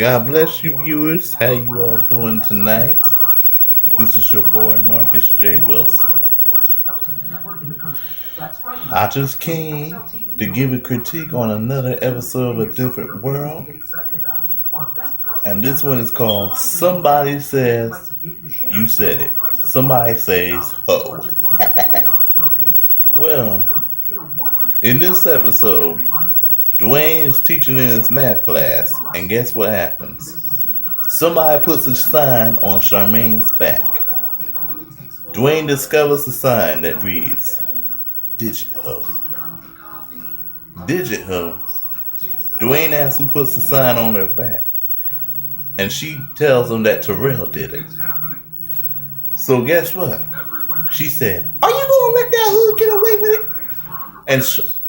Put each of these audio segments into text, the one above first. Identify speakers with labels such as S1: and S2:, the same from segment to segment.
S1: God bless you, viewers. How you all doing tonight? This is your boy Marcus J. Wilson. I just came to give a critique on another episode of A Different World, and this one is called Somebody Says You Said It. Somebody says ho. Well, in this episode, Dwayne is teaching in his math class, and guess what happens? Somebody puts a sign on Charmaine's back. Dwayne discovers a sign that reads, Digit Ho. Digit Ho. Dwayne asks who puts the sign on her back, and she tells him that Terrell did it. So guess what? She said, "Are you gonna let that hood get away with it?"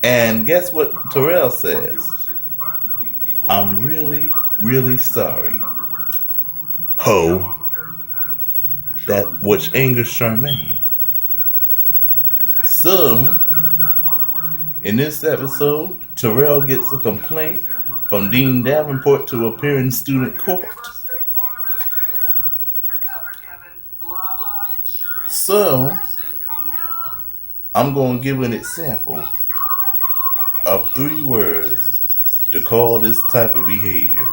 S1: And guess what Terrell says? "I'm really, really sorry, ho." That which angers Charmaine. So, in this episode, Terrell gets a complaint from Dean Davenport to appear in student court. So, I'm going to give an example of 3 words to call this type of behavior.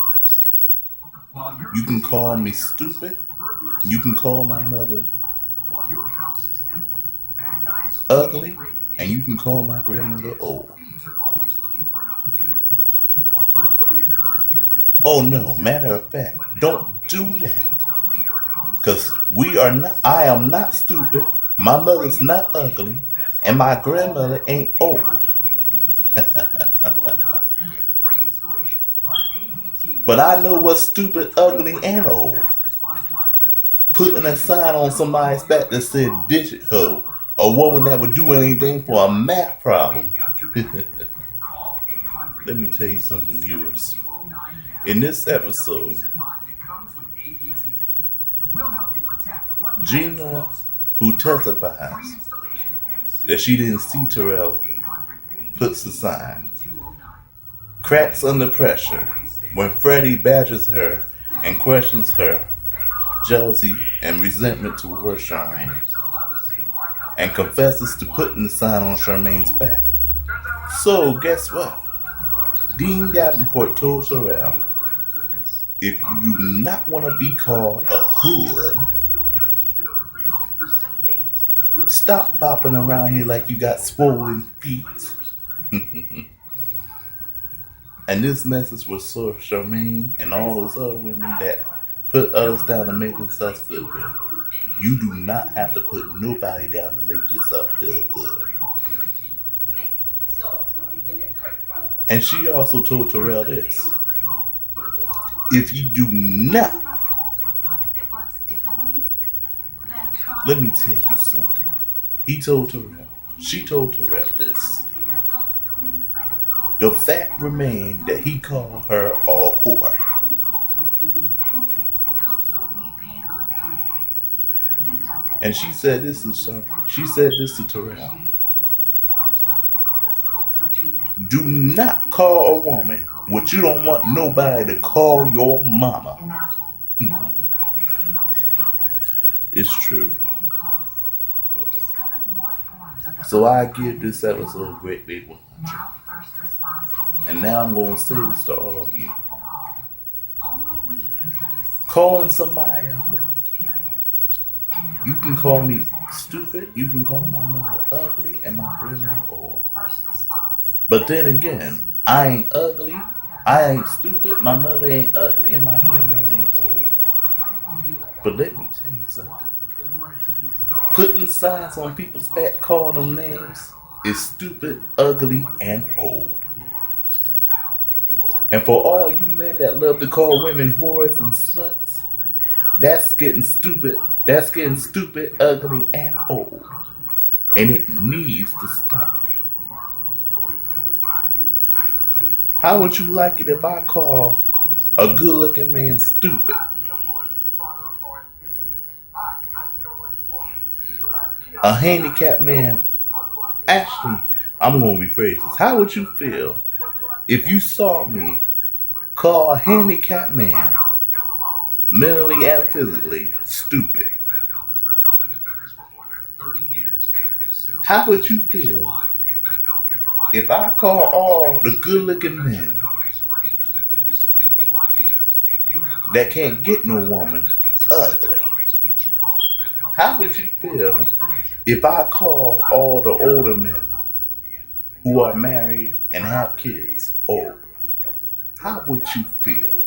S1: You can call me stupid. You can call my mother ugly. And you can call my grandmother old. Oh no, matter of fact, don't do that. Because I am not stupid, my mother's not ugly, and my grandmother ain't old. But I know what's stupid, ugly, and old. Putting a sign on somebody's back that said Digit Ho, a woman that would do anything for a math problem. Let me tell you something, viewers. In this episode, Gina, who testifies that she didn't see Terrell, puts the sign, cracks under pressure when Freddie badgers her and questions her jealousy and resentment towards Charmaine, and confesses to putting the sign on Charmaine's back. So guess what? Dean Davenport told Terrell, if you do not want to be called a hood, stop bopping around here like you got swollen feet. And this message was for Charmaine and all those other women that put others down to make themselves feel good. You do not have to put nobody down to make yourself feel good. And she also told Terrell this. If you do not, let me tell you something. She told Terrell this. The fact remained that he called her a whore. And she said this to Terrell. Do not call a woman what you don't want nobody to call your mama. It's true. So I give this episode a great big 100. And now I'm going to say this to all of you. Calling somebody out. You can call me stupid, you can call my mother ugly, and my grandmother old. But then again, I ain't ugly, I ain't stupid, my mother ain't ugly, and my grandmother ain't old. But let me tell you something. Putting signs on people's back calling them names is stupid, ugly, and old. And for all you men that love to call women whores and sluts, that's getting stupid, ugly, and old. And it needs to stop. How would you like it if I call a good-looking man stupid? A handicapped man, actually, I'm going to rephrase this. How would you feel if you saw me Call a handicapped man, mentally and physically, stupid. How would you feel if I call all the good looking men that can't get no woman ugly? How would you feel if I call all the older men who are married and have kids old? How would you feel?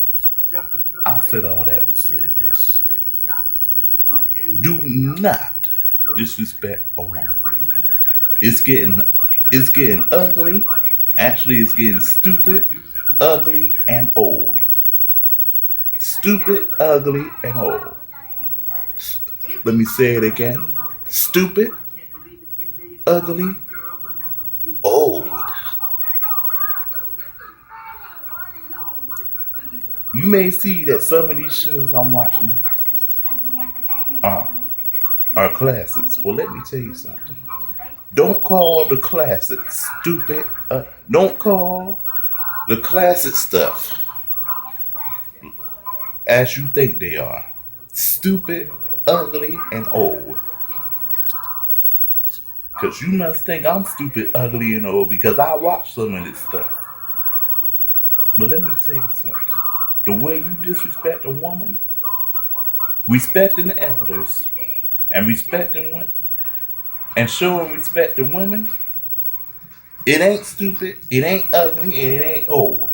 S1: I said all that to say this. Do not disrespect a woman. It's getting ugly. Actually, it's getting stupid, ugly, and old. Stupid, ugly, and old. Let me say it again. Stupid, ugly, old. You may see that some of these shows I'm watching are, are classics. Well, let me tell you something. Don't call the classics stupid. Don't call the classic stuff as you think they are. Stupid, ugly, and old. Because you must think I'm stupid, ugly, and old because I watch some of this stuff. But let me tell you something. The way you disrespect a woman, respecting the elders, and respecting and showing respect to women, it ain't stupid, it ain't ugly, and it ain't old.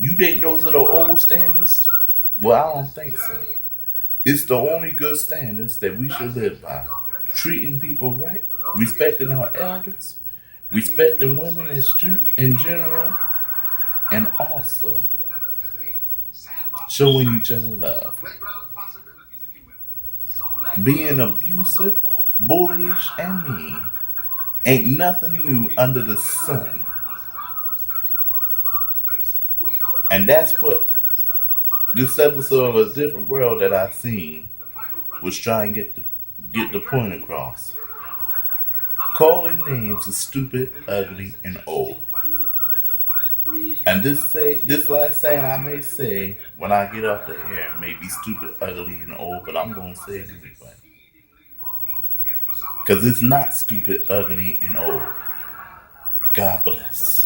S1: You think those are the old standards? Well, I don't think so. It's the only good standards that we should live by. Treating people right, respecting our elders, respecting women in general, and also showing each other love. Being abusive, bullish, and mean ain't nothing new under the sun. And that's what this episode of A Different World that I seen was trying to get the point across. Calling names is stupid, ugly, and old. And this last saying I may say when I get off the air may be stupid, ugly, and old, but I'm gonna say it anyway. Because it's not stupid, ugly, and old. God bless.